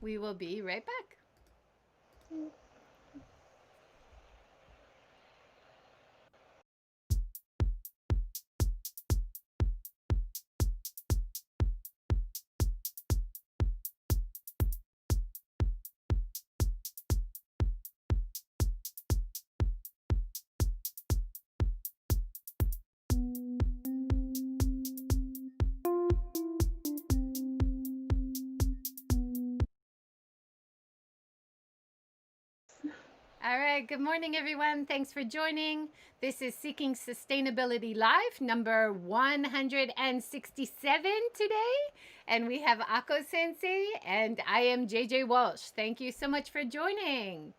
We will be right back. All right, good morning, everyone. Thanks for joining. This is Seeking Sustainability Live, number 167 today. And we have Ako-sensei, and I am JJWalsh. Thank you so much for joining.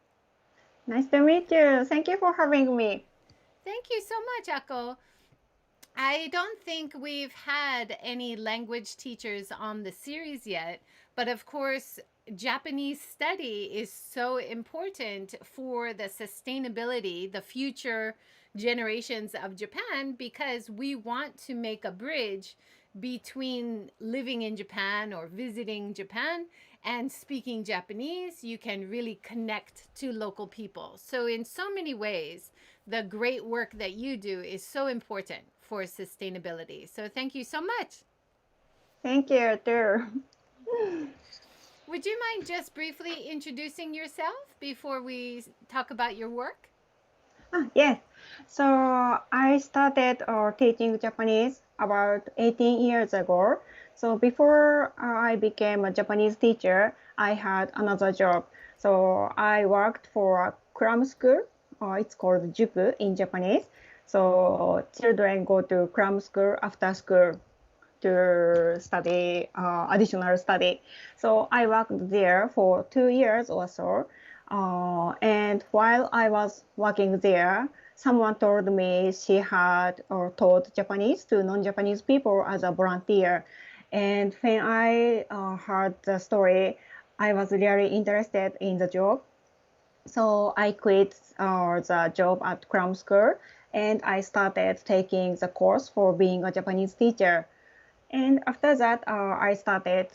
Nice to meet you. Thank you for having me. Thank you so much, Ako. I don't think we've had any language teachers on the series yet, but of course, Japanese study is so important for the sustainability, the future generations of Japan, because we want to make a bridge between living in Japan or visiting Japan and speaking Japanese. You can really connect to local people. So, in so many ways, the great work that you do is so important for sustainability. So thank you so much. Thank you, too. Would you mind just briefly introducing yourself before we talk about your work? Yes. So I started teaching Japanese about 18 years ago. So before I became a Japanese teacher, I had another job. So I worked for a cram school. It's called juku in Japanese. So children go to cram school after school to study additional study. So I worked there for 2 years or so. And while I was working there, someone told me she had taught Japanese to non-Japanese people as a volunteer. And when I heard the story, I was really interested in the job. So I quit the job at cram school and I started taking the course for being a Japanese teacher. And after that, I started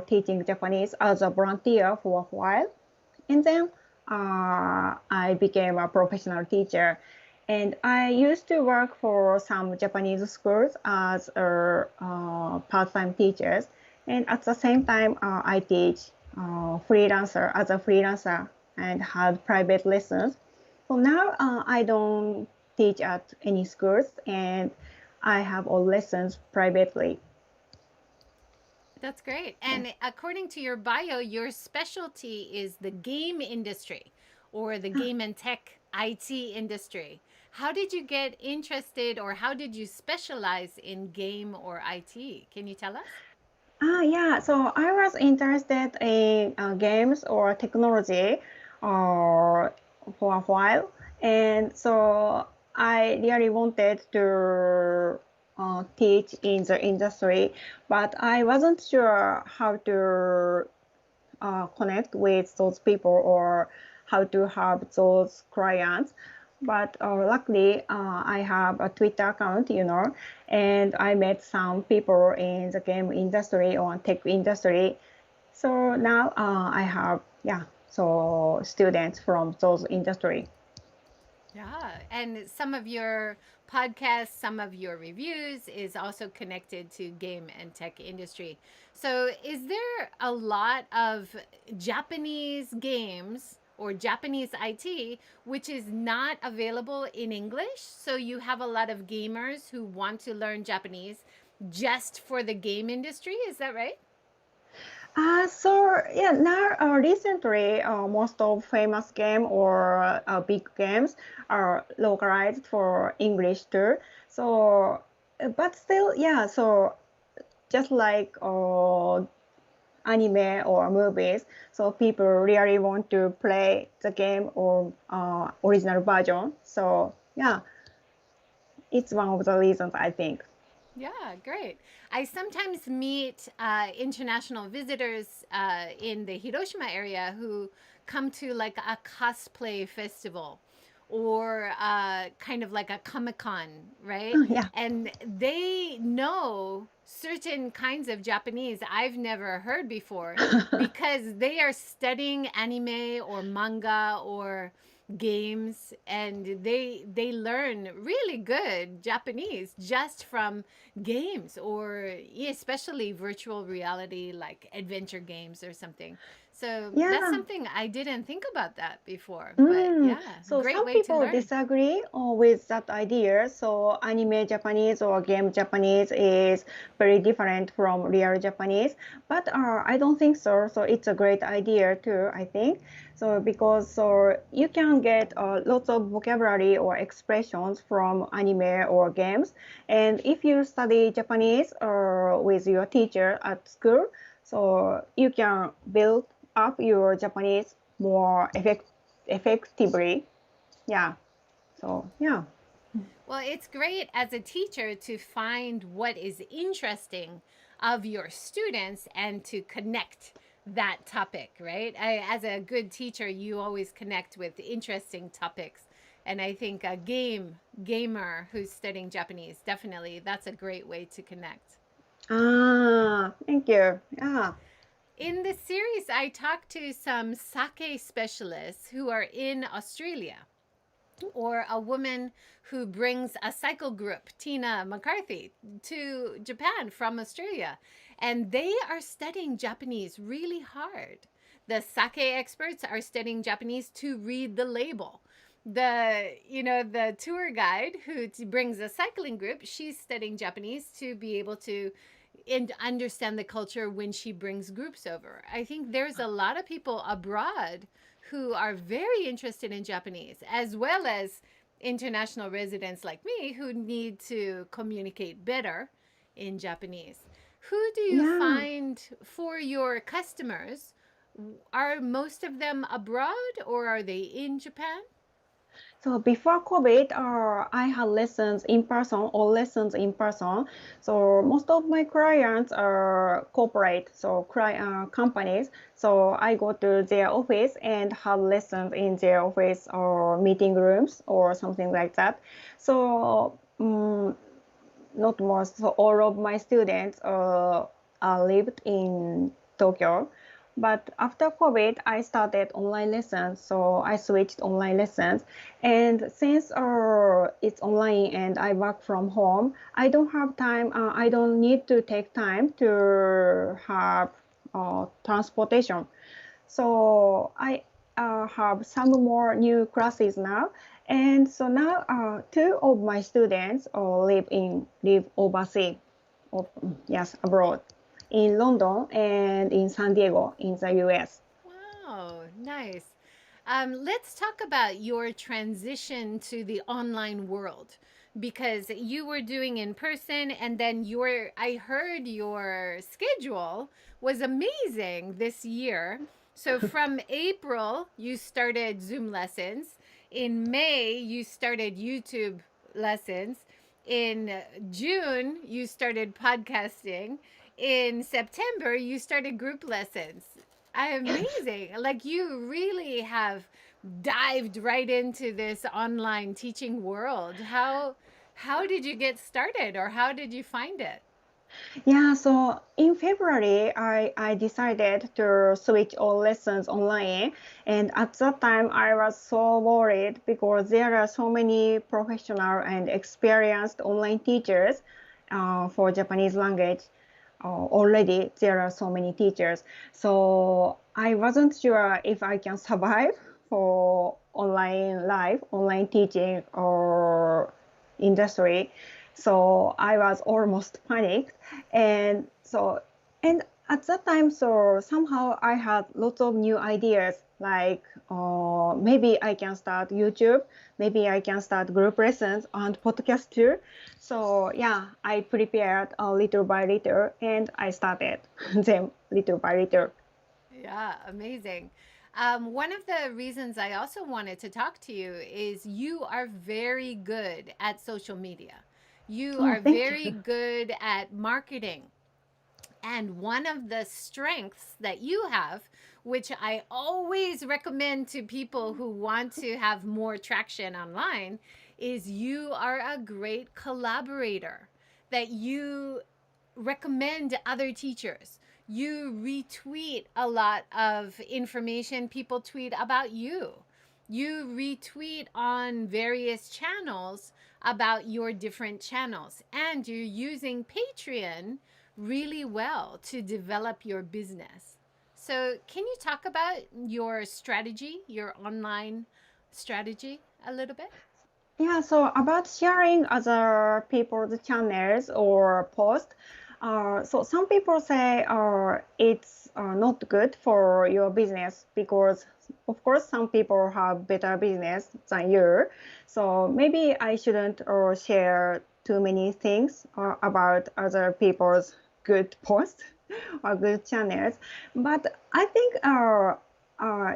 teaching Japanese as a volunteer for a while. And then I became a professional teacher. And I used to work for some Japanese schools as a part-time teachers. And at the same time, I teach freelancer as a freelancer and had private lessons. So now I don't teach at any schools and I have all lessons privately. That's great. Yeah. And according to your bio, your specialty is the game industry or the game and tech IT industry. How did you get interested or how did you specialize in game or IT? Can you tell us? Yeah, so I was interested in games or technology uh, for a while. And so I really wanted to teach in the industry, but I wasn't sure how to connect with those people or how to have those clients. But luckily, I have a Twitter account, and I met some people in the game industry or tech industry. So now I have, so students from those industry. Yeah, and some of your podcasts, some of your reviews is also connected to game and tech industry. So, is there a lot of Japanese games or Japanese IT which is not available in English? So, you have a lot of gamers who want to learn Japanese just for the game industry, is that right? Now recently, most of famous game or big games are localized for English too. So, but still, so just like anime or movies, so people really want to play the game or original version. So yeah, it's one of the reasons I think. Yeah, great. I sometimes meet international visitors in the Hiroshima area who come to like a cosplay festival or kind of like a Comic-Con, right? Yeah. And they know certain kinds of Japanese I've never heard before because they are studying anime or manga or games, and they learn really good Japanese just from games, or especially virtual reality like adventure games or something. So that's Yeah. something I didn't think about that before, but Mm. yeah, So great some way to people learn. disagree with that idea. So anime Japanese or game Japanese is very different from real Japanese. But I don't think so. So it's a great idea too, I think. So because you can get lots of vocabulary or expressions from anime or games. And if you study Japanese with your teacher at school, so you can build up your Japanese more effectively. Yeah. So yeah. Well, it's great as a teacher to find what is interesting of your students and to connect that topic, right? As a good teacher, you always connect with interesting topics. And I think a gamer who's studying Japanese, definitely that's a great way to connect. Thank you. Yeah. In the series, I talked to some sake specialists who are in Australia, or a woman who brings a cycle group, Tina McCarthy, to Japan from Australia. And they are studying Japanese really hard. The sake experts are studying Japanese to read the label. The tour guide who brings a cycling group, she's studying Japanese to be able to and understand the culture when she brings groups over. I think there's a lot of people abroad who are very interested in Japanese, as well as international residents like me who need to communicate better in Japanese. Who do you Yeah. find for your customers? Are most of them abroad or are they in Japan? So before COVID, I had lessons in person or lessons in person. So most of my clients are corporate, so companies. So I go to their office and have lessons in their office or meeting rooms or something like that. So not most, so all of my students lived in Tokyo. But after COVID, I started online lessons, so I switched online lessons. And since it's online and I work from home, I don't have time. I don't need to take time to have transportation. So I have some more new classes now. And so now two of my students live overseas, yes, abroad, in London and in San Diego in the US. Wow, nice. Let's talk about your transition to the online world, because you were doing in person and then I heard your schedule was amazing this year. So from April, you started Zoom lessons. In May, you started YouTube lessons. In June, you started podcasting. In September, you started group lessons. Amazing. Like you really have dived right into this online teaching world. How did you get started, or how did you find it? Yeah, so in February, I decided to switch all lessons online. And at that time, I was so worried because there are so many professional and experienced online teachers for Japanese language. Already, there are so many teachers. So I wasn't sure if I can survive for online teaching or industry. So I was almost panicked. And so, and at that time, so somehow I had lots of new ideas like maybe I can start YouTube, maybe I can start group lessons and podcast too. So yeah, I prepared little by little and I started them little by little. Yeah, amazing. One of the reasons I also wanted to talk to you is you are very good at social media. You Oh, are thank very you. good at marketing. And one of the strengths that you have, which I always recommend to people who want to have more traction online, is you are a great collaborator, that you recommend other teachers. You retweet a lot of information people tweet about you. You retweet on various channels about your different channels. And you're using Patreon really well to develop your business. So, can you talk about your strategy, your online strategy a little bit? Yeah, so about sharing other people's channels or posts, so some people say it's not good for your business because, of course, some people have better business than you. So maybe I shouldn't share too many things about other people's good posts or good channels. But I think uh,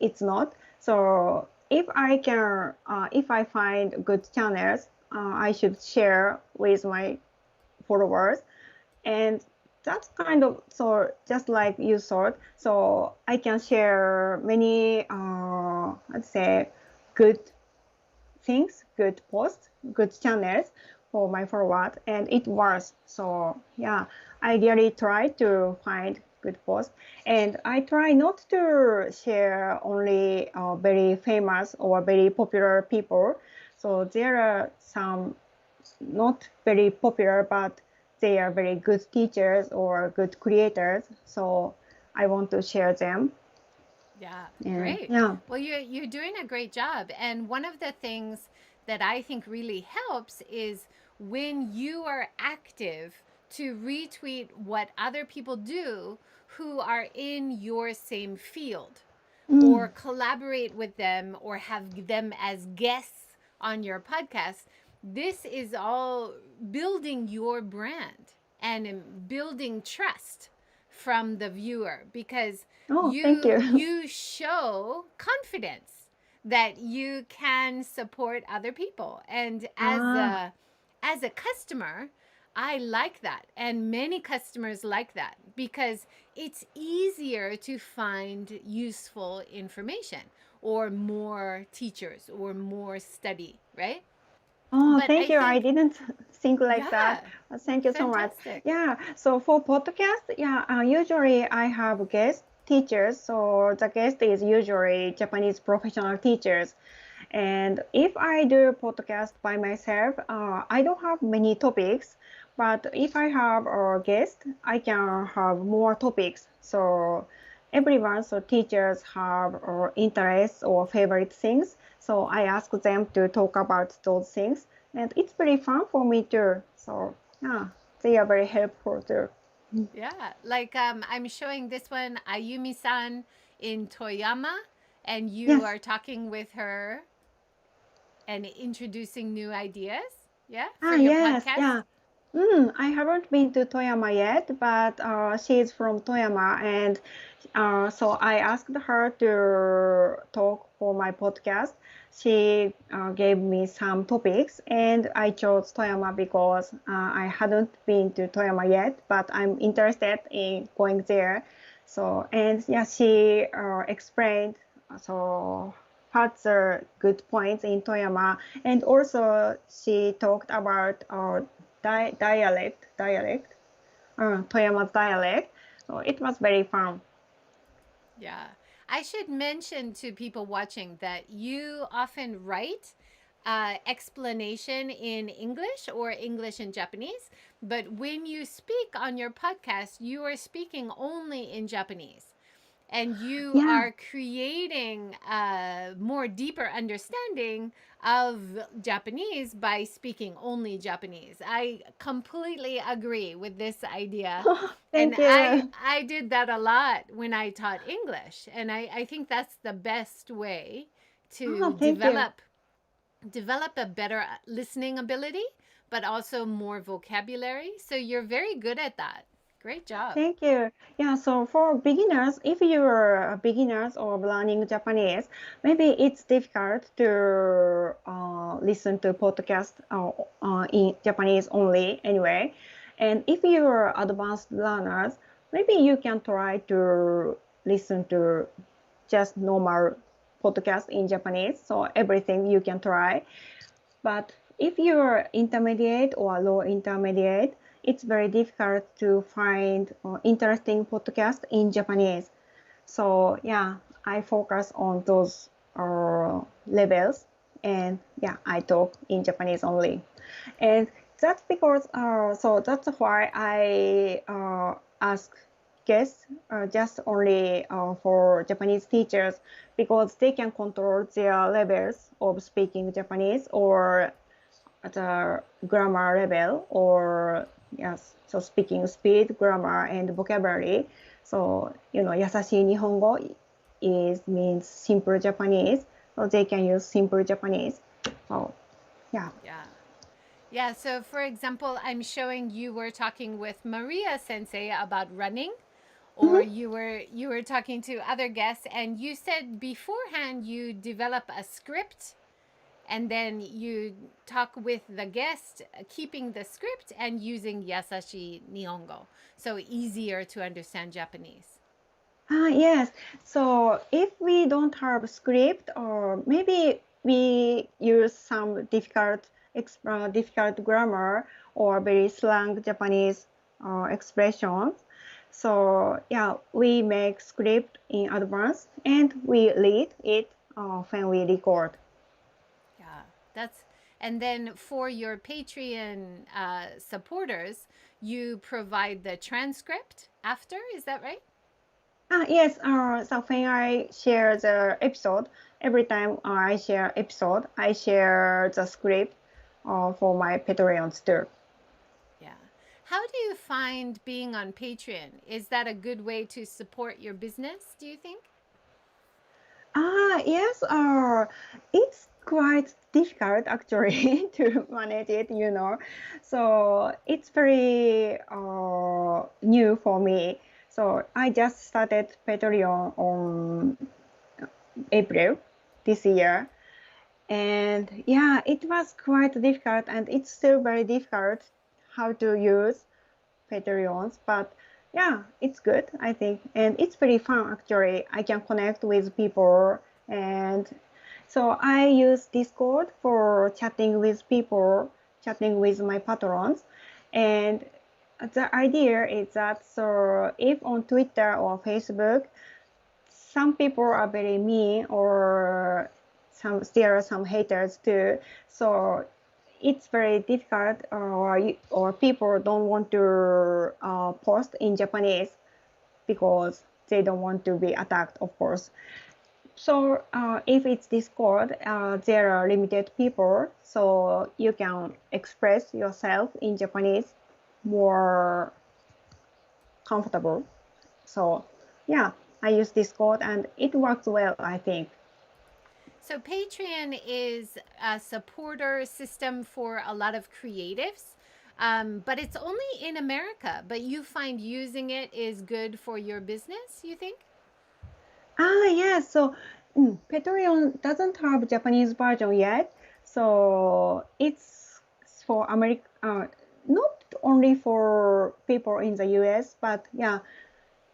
it's not. So if I find good channels, I should share with my followers. And that's kind of, so just like you thought, so I can share many, let's say, good things, good posts, good channels for my followers, and it works. So yeah, I really try to find good posts, and I try not to share only very famous or very popular people. So there are some not very popular, but they are very good teachers or good creators. So I want to share them. Yeah, And great. yeah, Well, you're doing a great job. And one of the things that I think really helps is when you are active to retweet what other people do who are in your same field, or mm, collaborate with them or have them as guests on your podcast. This is all building your brand and building trust from the viewer, because oh, thank you you. you show confidence that you can support other people. And Ah. as a customer, I like that, and many customers like that, because it's easier to find useful information or more teachers or more study, right? Oh, But thank I you. I think, didn't think like that. yeah, Thank you so much. fantastic. Yeah. So for podcast, yeah, usually I have guest teachers. So the guest is usually Japanese professional teachers. And if I do podcast by myself, I don't have many topics. But if I have a guest, I can have more topics. So everyone, so teachers have interests or favorite things. So I ask them to talk about those things, and it's very fun for me too. So yeah, they are very helpful too. Yeah, like I'm showing this one, Ayumi-san in Toyama, and you Yes. are talking with her and introducing new ideas, yeah, for Ah, your yes, podcast. yeah. I haven't been to Toyama yet, but she's from Toyama, and so I asked her to talk for my podcast. She gave me some topics, and I chose Toyama because I hadn't been to Toyama yet, but I'm interested in going there. So, and yeah, she explained so further good points in Toyama, and also she talked about Toyama's dialect. So it was very fun. Yeah. I should mention to people watching that you often write explanation in English or English and Japanese, but when you speak on your podcast, you are speaking only in Japanese, and you Yeah. are creating a more deeper understanding of Japanese by speaking only Japanese. I completely agree with this idea. And Thank you. I did that a lot when I taught English. And I think that's the best way to Oh, thank you. develop a better listening ability, but also more vocabulary. So you're very good at that. Great job. Thank you. Yeah, so for beginners, if you are beginners or learning Japanese, maybe it's difficult to listen to podcast in Japanese only anyway. And if you're advanced learners, maybe you can try to listen to just normal podcast in Japanese. So everything you can try. But if you're intermediate or low intermediate, it's very difficult to find interesting podcast in Japanese. So yeah, I focus on those levels, and yeah, I talk in Japanese only. And that's because, so that's why I ask guests just only for Japanese teachers, because they can control their levels of speaking Japanese, or at a grammar level, or yes, so speaking speed, grammar, and vocabulary. So, Yasashi is means simple Japanese, so they can use simple Japanese. So, yeah. Yeah. Yeah, so for example, I'm showing you were talking with Maria Sensei about running, or Mhm. you were talking to other guests, and you said beforehand you develop a script, and then you talk with the guest, keeping the script and using Yasashi Nihongo, so easier to understand Japanese. Yes. So if we don't have script, or maybe we use some difficult grammar or very slang Japanese expressions. So yeah, we make script in advance and we read it when we record. Yeah, that's and then for your Patreon supporters, you provide the transcript after. Is that right? Yes, so when I share the episode, every time I share episode, I share the script for my Patreons too. Yeah. How do you find being on Patreon? Is that a good way to support your business, do you think? Yes, it's quite difficult actually to manage it. So it's very new for me. So I just started Patreon on April this year. And yeah, it was quite difficult, and it's still very difficult how to use Patreons. But yeah, it's good, I think. And it's very fun, actually. I can connect with people. And so I use Discord for chatting with people, chatting with my patrons. And the idea is that, so if on Twitter or Facebook, some people are very mean, or there are some haters too. So it's very difficult, or people don't want to post in Japanese because they don't want to be attacked, of course. So if it's Discord, there are limited people, so you can express yourself in Japanese more comfortable. So yeah, I use Discord and it works well, I think. So Patreon is a supporter system for a lot of creatives. But it's only in America. But you find using it is good for your business, you think? Yes. So Patreon doesn't have Japanese version yet. So it's for America, not only for people in the US, but yeah,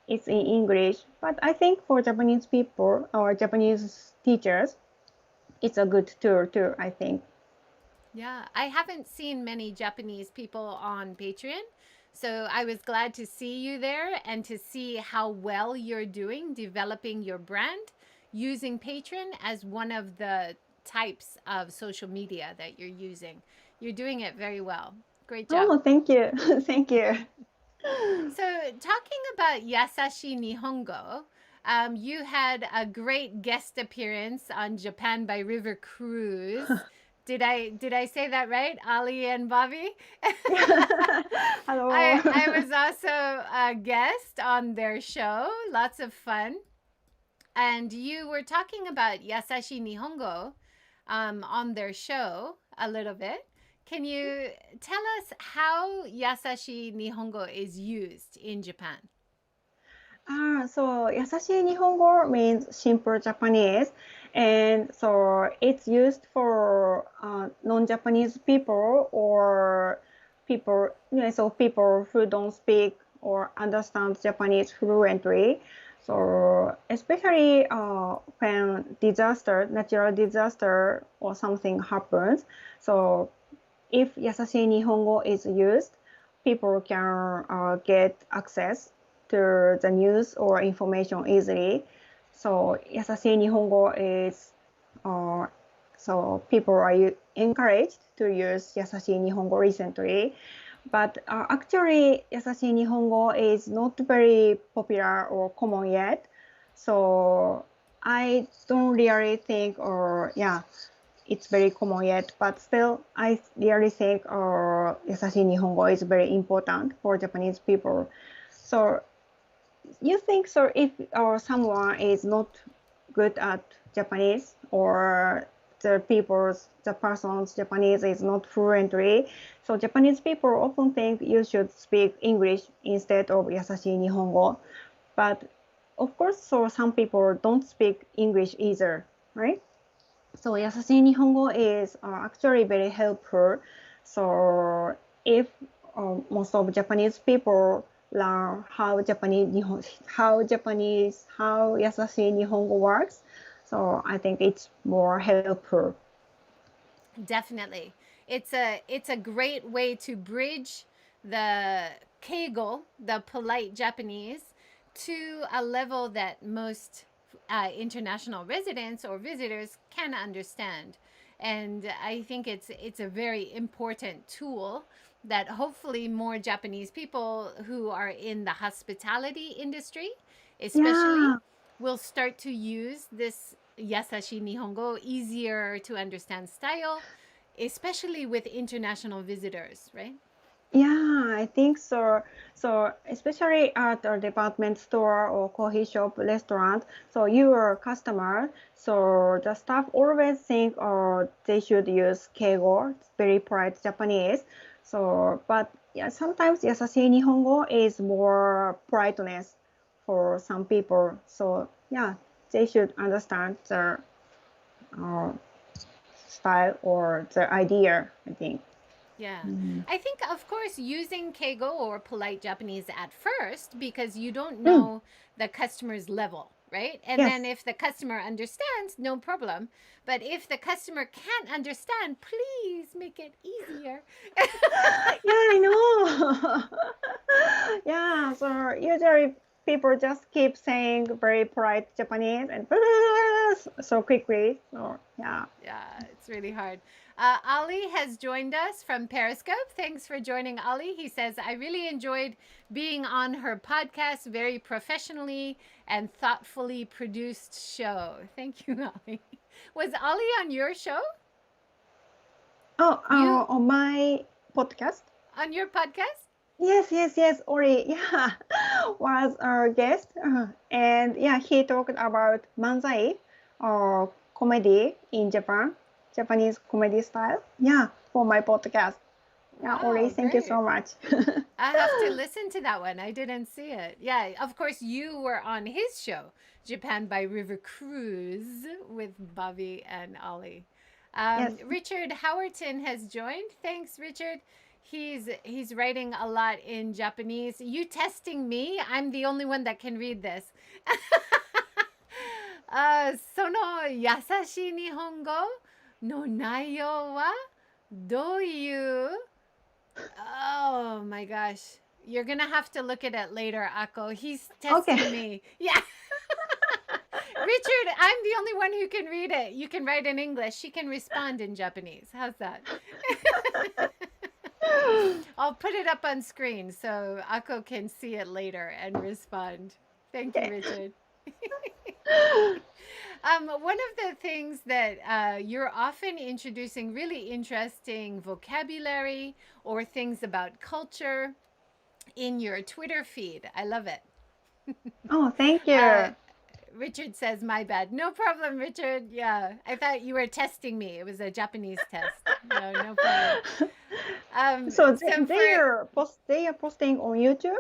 it's in English. But I think for Japanese people or Japanese teachers, it's a good tool too, I think. Yeah, I haven't seen many Japanese people on Patreon. So I was glad to see you there and to see how well you're doing developing your brand using Patreon as one of the types of social media that you're using. You're doing it very well. Great job. Oh, thank you. Thank you. So, talking about Yasashi Nihongo, you had a great guest appearance on Japan by River Cruise. Did I say that right? Ali and Bobby? Hello. I was also a guest on their show. Lots of fun. And you were talking about Yasashi Nihongo on their show a little bit. Can you tell us how Yasashi Nihongo is used in Japan? So Yasashi means simple Japanese, and so it's used for non-Japanese people, or people, so people who don't speak or understand Japanese fluently. So especially when natural disaster or something happens. So if Yasashi Nihongo is used, people can get access to the news or information easily. So Yasashi Nihongo is so people are encouraged to use Yasashi Nihongo recently. But actually, Yasashi Nihongo is not very popular or common yet. So I don't really think, it's very common yet. But still, I really think Yasashi Nihongo is very important for Japanese people. So you think so if someone is not good at Japanese or the person's Japanese is not fluently. So Japanese people often think you should speak English instead of Yasashi Nihongo. But of course, so some people don't speak English either, right? So Yasashi Nihongo is actually very helpful. So if most of Japanese people learn how Yasashi Nihongo works, so I think it's more helpful. Definitely. It's a great way to bridge the keigo, the polite Japanese, to a level that most international residents or visitors can understand. And I think it's a very important tool that hopefully more Japanese people who are in the hospitality industry, especially, Yeah, will start to use this Yasashi Nihongo, easier to understand style, especially with international visitors, right? yeah, I think so. So especially at a department store or coffee shop, restaurant, so you are a customer, so the staff always think they should use keigo, very polite Japanese. So, but yeah, sometimes Yasashi Nihongo is more politeness for some people. So yeah, they should understand the uh, style or the idea, I think. Yeah. Mm. I think, of course, using keigo or polite Japanese at first because you don't Mm, know the customer's level, right? And then yes. if the customer understands, no problem. But if the customer can't understand, please make it easier. Yeah, I know. Yeah, so usually people just keep saying very polite Japanese and so quickly. So yeah. Yeah, it's really hard. Ali has joined us from Periscope. Thanks for joining, Ali. He says, I really enjoyed being on her podcast, very professionally and thoughtfully produced show. Thank you, Ali. Was Ali on your show? Oh, You on my podcast. on your podcast? Yes, yes, yes. Ori, yeah, was our guest, and yeah, he talked about manzai or comedy in Japan, Japanese comedy style. Yeah, for my podcast. Yeah, Ori, Wow, thank you great. so much. I have to listen to that one. I didn't see it. Yeah, of course, you were on his show, Japan by River Cruise, with Bobby and Ali. Yes. Richard Howerton has joined. Thanks, Richard. He's writing a lot in Japanese. You testing me? I'm the only one that can read this. その優しい日本語の内容はどういう Oh my gosh. You're going to have to look at it later, Ako. He's testing Okay. me. Yeah. Richard, I'm the only one who can read it. You can write in English. She can respond in Japanese. How's that? I'll put it up on screen so Ako can see it later and respond. Thank you, Okay. Richard. One of the things that you're often introducing really interesting vocabulary or things about culture in your Twitter feed. I love it. Oh, thank Uh, you. Richard says, my bad. No problem, Richard. Yeah, I thought you were testing me. It was a Japanese test. No, no problem. So So they are posting on YouTube.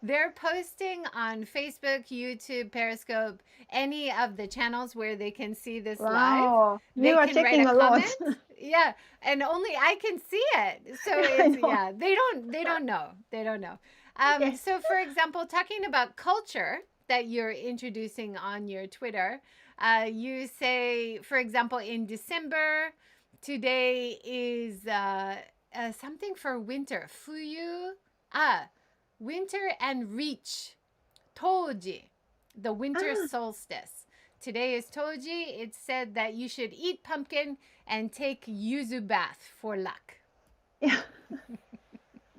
They're posting on Facebook, YouTube, Periscope, any of the channels where they can see this live. Wow, you They are can write a checking a lot. comment. Yeah, and only I can see it. So I it's know. yeah, they don't know. They don't know. Yes. So for example, talking about culture that you're introducing on your Twitter, you say, for example, in December, today is something for winter. Fuyu. Ah, winter and reach. Toji, the winter Ah, solstice. Today is Toji. It said that you should eat pumpkin and take yuzu bath for luck. yeah.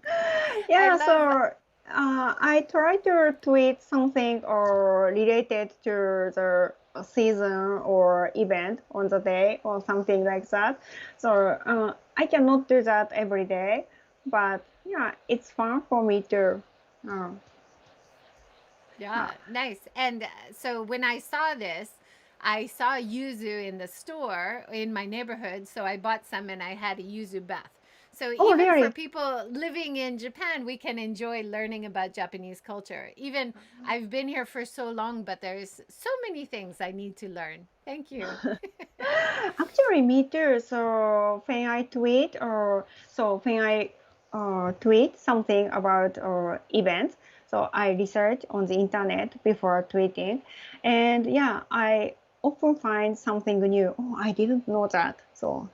I Yeah, love that. so I try to tweet something or related to the season or event on the day or something like that. So I cannot do that every day, but yeah, it's fun for me to. Uh, uh, Yeah, nice. And so when I saw this, I saw yuzu in the store in my neighborhood, so I bought some and I had a yuzu bath. So oh, even for really? people living in Japan, we can enjoy learning about Japanese culture. Even I've been here for so long, but there's so many things I need to learn. Thank you. Actually, me too. So when I tweet something about events, so I research on the internet before tweeting, and yeah, I often find something new. Oh, I didn't know that. So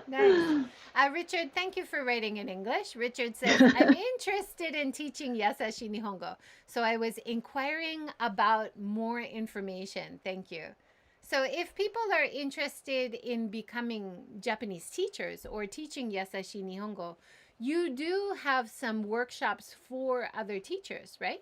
Nice. Richard, thank you for writing in English. Richard says, I'm interested in teaching Yasashi Nihongo. So I was inquiring about more information. Thank you. So if people are interested in becoming Japanese teachers or teaching Yasashi Nihongo, you do have some workshops for other teachers, right?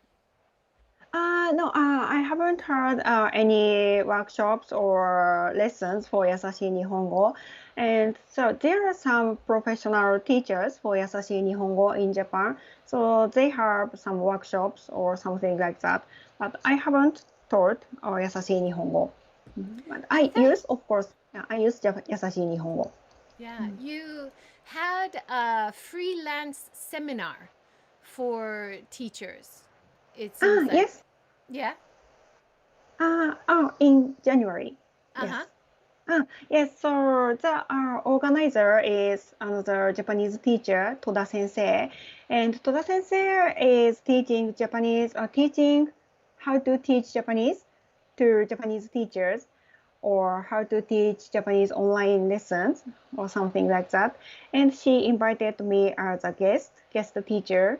No, I haven't heard any workshops or lessons for Yasashi Nihongo. And so there are some professional teachers for Yasashi Nihongo in Japan. So they have some workshops or something like that. But I haven't taught Yasashi Nihongo. But I I thought, use, of course, yeah, I use Yasashi Nihongo. yeah, you had a freelance seminar for teachers. It Ah, seems like. yes. Yeah. In January. Yes. Uh-huh. Yes, so the organizer is another Japanese teacher, Toda Sensei. And Toda Sensei is teaching how to teach Japanese to Japanese teachers or how to teach Japanese online lessons or something like that. And she invited me as a guest teacher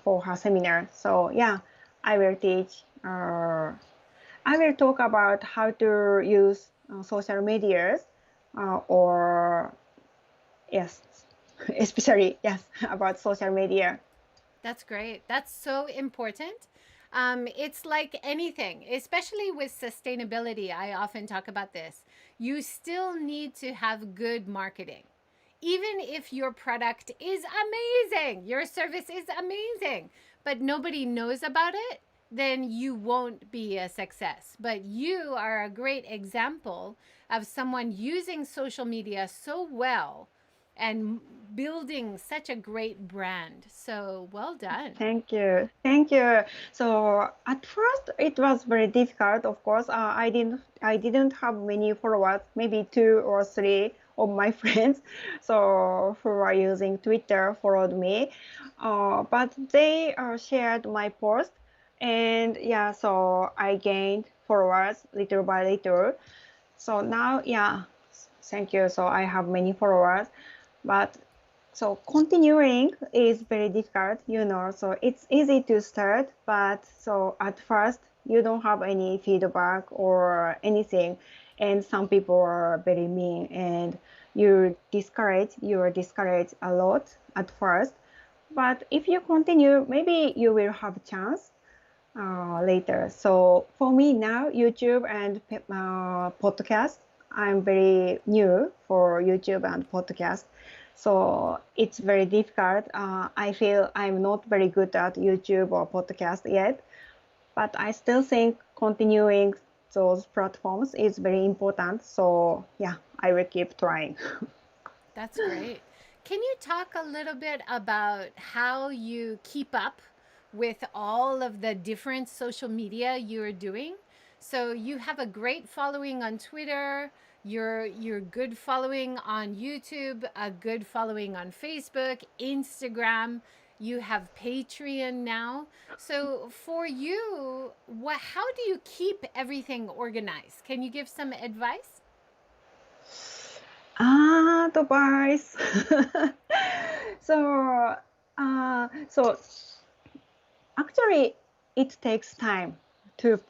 for her seminar. So yeah, I will teach. I will talk about how to use social medias or yes, especially yes about social media. That's great. That's so important. It's like anything, especially with sustainability. I often talk about this. You still need to have good marketing. Even if your product is amazing, your service is amazing, but nobody knows about it, then you won't be a success. But you are a great example of someone using social media so well and building such a great brand. So well done. Thank you, thank you. So at first it was very difficult. Of course, I didn't have many followers, maybe two or three of my friends, so who are using Twitter followed me, but they shared my post, and yeah, so I gained followers little by little. So now, yeah, thank you. So I have many followers, but so continuing is very difficult, so it's easy to start, but so at first you don't have any feedback or anything, and some people are very mean, and you are discouraged a lot at first. But if you continue, maybe you will have a chance later. So for me now, YouTube and podcast, I'm very new for YouTube and podcast. So it's very difficult. I feel I'm not very good at YouTube or podcast yet, but I still think continuing those platforms is very important. So yeah, I will keep trying. That's great. Can you talk a little bit about how you keep up with all of the different social media you're doing. So you have a great following on Twitter, you're good following on YouTube, a good following on Facebook, Instagram, you have Patreon now. So for you, how do you keep everything organized? Can you give some advice? Advice. so, so actually, it takes time to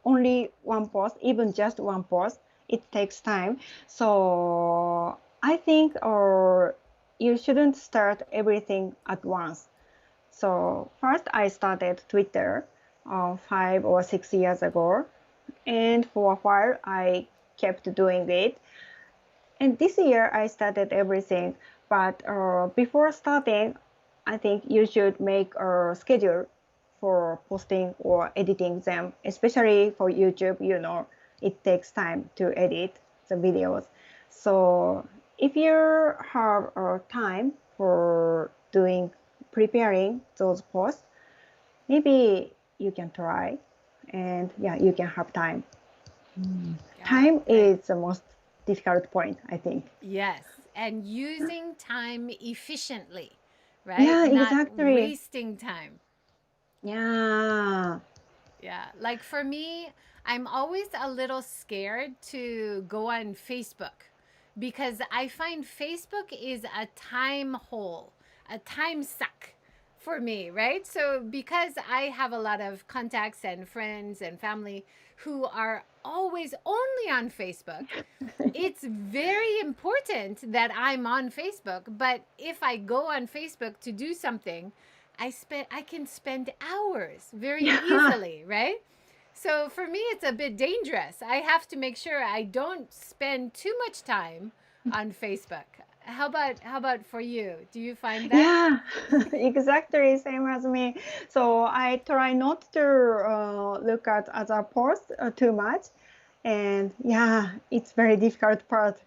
only one post, even just one post. It takes time. So I think, or you shouldn't start everything at once. So first, I started Twitter 5 or 6 years ago, and for a while, I kept doing it. And this year, I started everything. But before starting, I think you should make a schedule for posting or editing them, especially for YouTube. It takes time to edit the videos. So if you have time for preparing those posts, maybe you can try, and yeah, you can have time. Time is the most difficult point, I think. Yes, and using time efficiently, right? Yeah, Not exactly. wasting time. Yeah. Yeah, like for me, I'm always a little scared to go on Facebook because I find Facebook is a time hole, a time suck for me, right? So, because I have a lot of contacts and friends and family who are always only on Facebook, it's very important that I'm on Facebook. But if I go on Facebook to do something, I can spend hours very Yeah. easily, right? So for me, it's a bit dangerous. I have to make sure I don't spend too much time on Facebook. How about for you? Do you find that? Yeah, exactly same as me. So I try not to look at other posts too much, and yeah, it's very difficult part.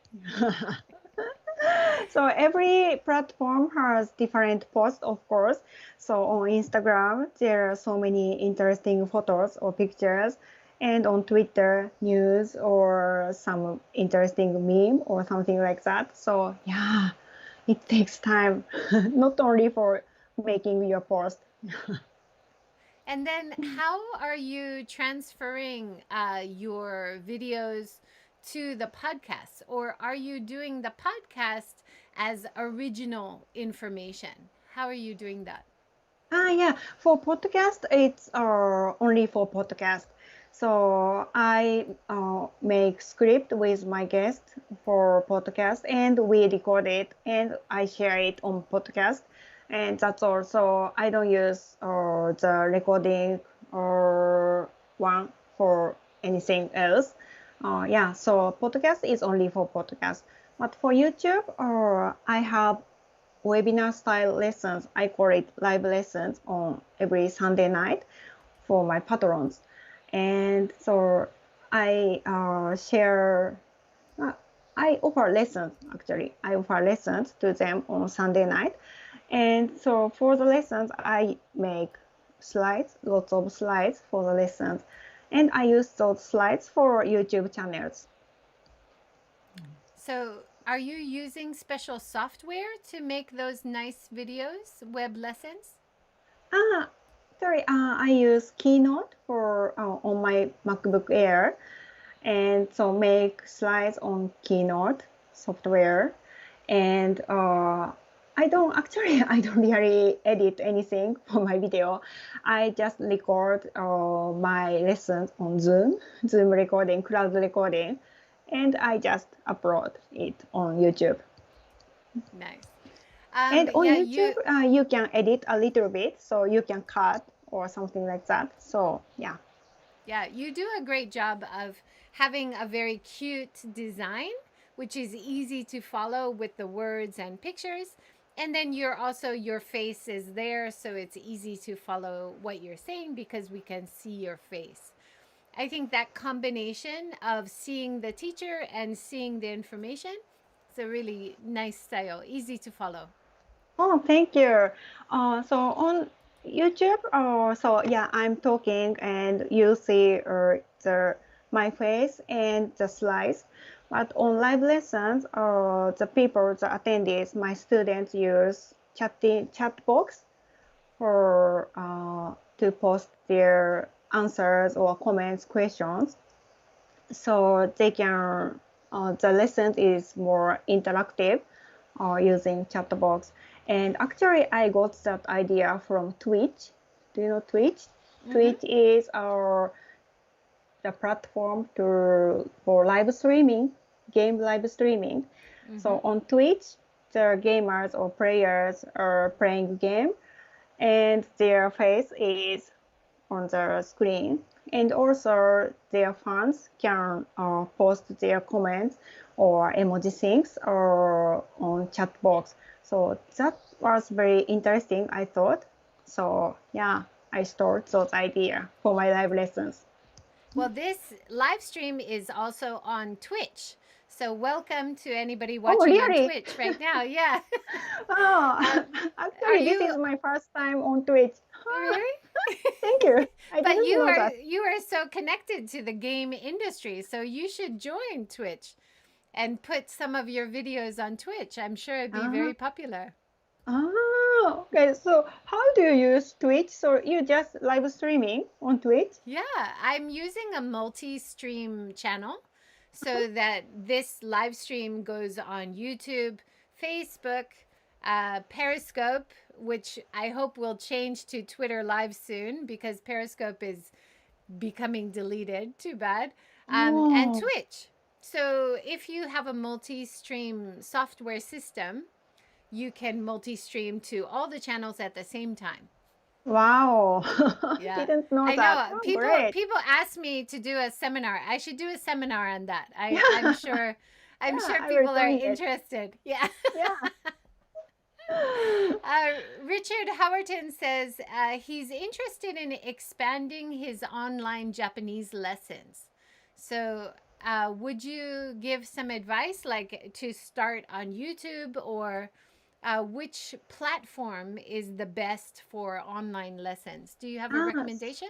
So every platform has different posts, of course. So on Instagram, there are so many interesting photos or pictures, and on Twitter, news or some interesting meme or something like that. So yeah, it takes time, not only for making your post. And then how are you transferring your videos to the podcast? Or are you doing the podcast as original information? How are you doing that? Yeah, for podcast, it's only for podcast. So I make script with my guest for podcast, and we record it, and I share it on podcast, and that's all. So I don't use the recording or one for anything else. Yeah, so podcast is only for podcast. But for YouTube, I have webinar style lessons. I call it live lessons on every Sunday night for my patrons. And so I share, uh, I offer lessons actually. I offer lessons to them on Sunday night. And so for the lessons, I make slides, lots of slides for the lessons. And I use those slides for YouTube channels. So, are you using special software to make those nice videos, web lessons? Ah, sorry, I use Keynote for on my MacBook Air, and so make slides on Keynote software. And I don't actually I don't really edit anything for my video. I just record my lessons on Zoom recording, cloud recording, and I just upload it on YouTube. Nice. And on Yeah, YouTube, you can edit a little bit, so you can cut or something like that. So yeah. Yeah, you do a great job of having a very cute design, which is easy to follow with the words and pictures. And then your face is there, so it's easy to follow what you're saying because we can see your face. I think that combination of seeing the teacher and seeing the information is a really nice style, easy to follow. Oh, thank you. So on YouTube. So yeah, I'm talking and you see the my face and the slides. But on live lessons, the people, the attendees, my students use chat box for to post their answers or comments, questions. So they can the lesson is more interactive using chat box. And actually, I got that idea from Twitch. Do you know Twitch? Mm-hmm. Twitch is the platform for live streaming, game live streaming. Mm-hmm. So on Twitch, the gamers or players are playing game, and their face is on the screen. And also their fans can post their comments or emoji things or on chat box. So that was very interesting, I thought. So yeah, I stole those idea for my live lessons. Well, this live stream is also on Twitch. So, welcome to anybody Oh, watching on really? Twitch right now. Yeah. Oh, Are actually, this you is my first time on Twitch. really? Thank you. I But didn't know that. you are so connected to the game industry, so you should join Twitch and put some of your videos on Twitch. I'm sure it'd be Ah, very popular. okay. So how do you use Twitch? So you just live streaming on Twitch? Yeah, I'm using a multi-stream channel so that this live stream goes on YouTube, Facebook, Periscope, which I hope will change to Twitter Live soon because Periscope is becoming deleted. Too bad. And Oh, Twitch. So if you have a multi stream software system, you can multi stream to all the channels at the same time. wow. Yeah. Didn't know I that. know Oh, people great. people ask me to do a seminar. I should do a seminar on that. I'm Yeah, sure I'm yeah, sure I will people are join it. interested. Yeah. Yeah. uh, Richard Howerton says he's interested in expanding his online Japanese lessons. So, would you give some advice, like to start on YouTube, or which platform is the best for online lessons? Do you have a Ah, recommendation?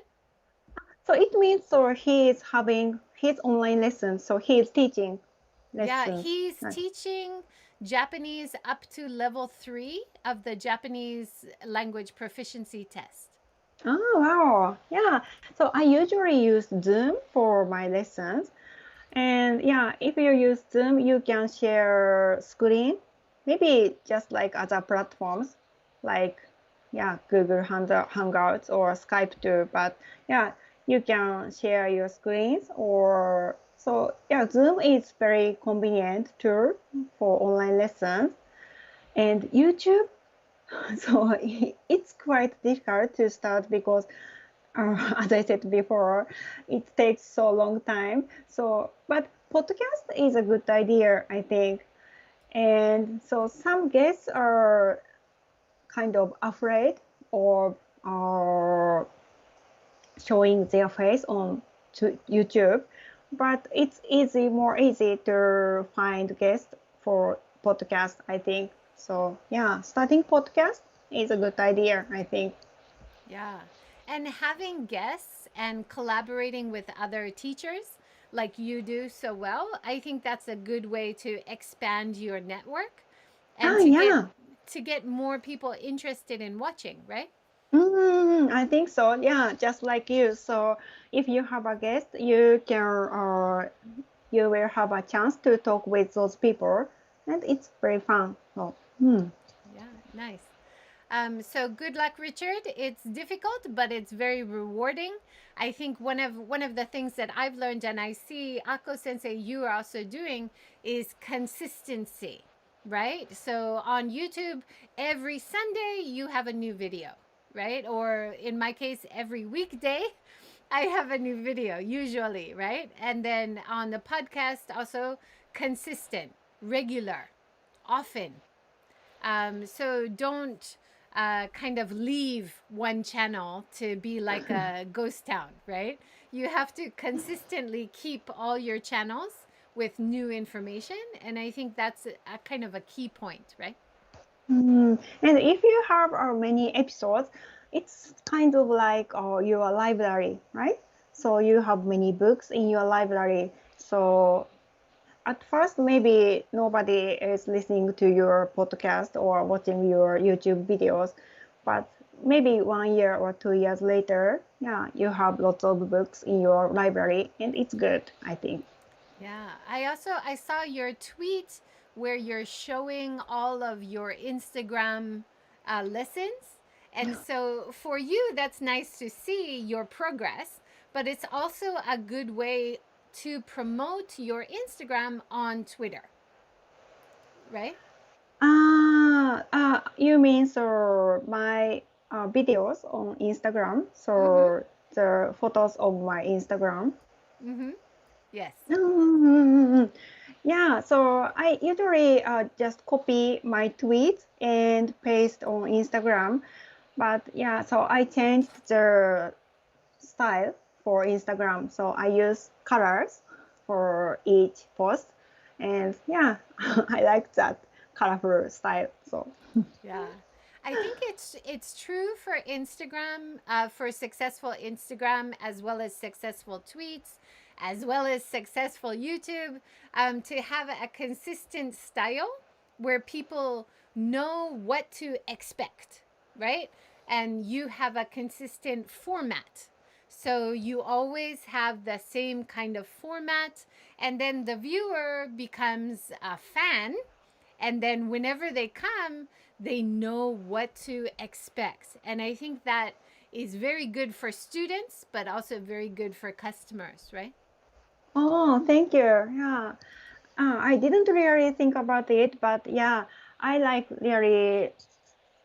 so it means so he is having his online lessons. So he is teaching Yeah, lessons. he's Right. teaching Japanese up to level 3 of the Japanese language proficiency test. Oh, wow. Yeah. So I usually use Zoom for my lessons. And yeah, if you use Zoom, you can share screen, maybe just like other platforms, like yeah, Google Hangouts or Skype too. But yeah, you can share your screens or so yeah, Zoom is very convenient tool for online lessons. And YouTube, so it's quite difficult to start because as I said before, it takes so long time. So, but podcast is a good idea, I think. And so some guests are kind of afraid or are showing their face on to YouTube, but it's more easy to find guests for podcast, I think. So yeah, starting podcast is a good idea, I think. Yeah. And having guests and collaborating with other teachers like you do so well, I think that's a good way to expand your network and Ah, yeah. to get more people interested in watching, right? I think so. Yeah, just like you. So if you have a guest, you can you will have a chance to talk with those people, and it's very fun. So, Yeah, nice. So good luck, Richard. It's difficult, but it's very rewarding. I think one of the things that I've learned, and I see Ako-sensei you are also doing, is consistency, right? So on YouTube, every Sunday you have a new video, right? Or in my case, every weekday I have a new video, usually, right? And then on the podcast, also consistent, regular, often. So don't kind of leave one channel to be like a ghost town, right? You have to consistently keep all your channels with new information. And I think that's a kind of a key point, right? and if you have many episodes, it's kind of like your library, right? So you have many books in your library. So at first, maybe nobody is listening to your podcast or watching your YouTube videos, but maybe 1 year or 2 years later, yeah, you have lots of books in your library, and it's good, I think. Yeah. I saw your tweet where you're showing all of your Instagram lessons. And so for you, that's nice to see your progress, but it's also a good way to promote your Instagram on Twitter, right? You mean so my videos on Instagram, Mm-hmm. so the photos of my Instagram. Mm-hmm. Yes. Mm. Yeah, so I usually just copy my tweets and paste on Instagram. But yeah, so I changed the style for Instagram. So I use colors for each post. And yeah, I like that colorful style. So Yeah. I think it's true for Instagram, for successful Instagram as well as successful tweets, as well as successful YouTube, to have a consistent style where people know what to expect, right? And you have a consistent format. So you always have the same kind of format, and then the viewer becomes a fan, and then whenever they come, they know what to expect. And I think that is very good for students, but also very good for customers, right? oh, thank you. Yeah. I didn't really think about it, but yeah, I like really,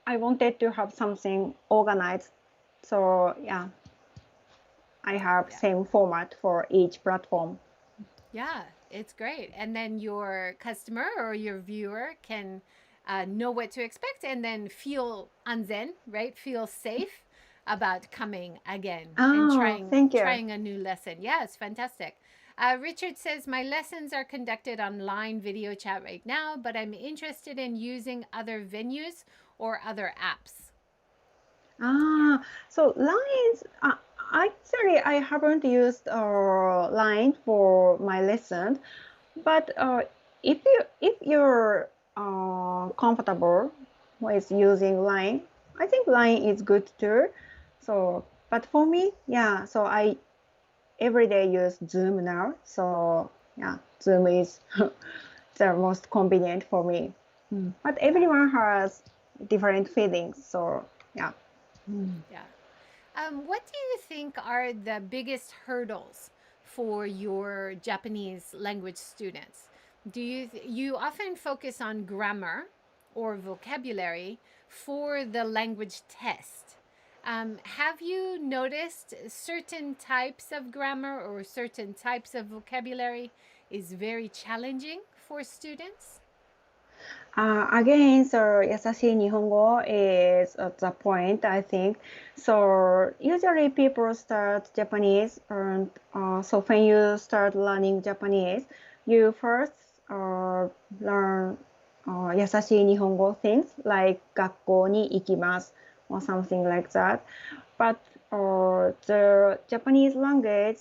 I wanted to have something organized. So yeah, I have Yeah. same format for each platform. Yeah, it's great. And then your customer or your viewer can know what to expect and then feel anzen, right? Feel safe about coming again and Oh, thank you. trying a new lesson. Yeah, it's fantastic. Richard says, my lessons are conducted online video chat right now, but I'm interested in using other venues or other apps. Yeah. So lines, actually, I haven't used line for my lesson, but if you're comfortable with using line, I think line is good too. So, but for me, yeah, so I every day use Zoom now. So yeah, Zoom is the most convenient for me. But Yeah. everyone has different feelings. So yeah. Yeah. What do you think are the biggest hurdles for your Japanese language students? You often focus on grammar or vocabulary for the language test? Have you noticed certain types of grammar or certain types of vocabulary is very challenging for students? Again, so YasashiNihongo is at the point, I think. So usually people start Japanese, and so when you start learning Japanese, you first learn YasashiNihongo things like 学校に行きます or something like that. But the Japanese language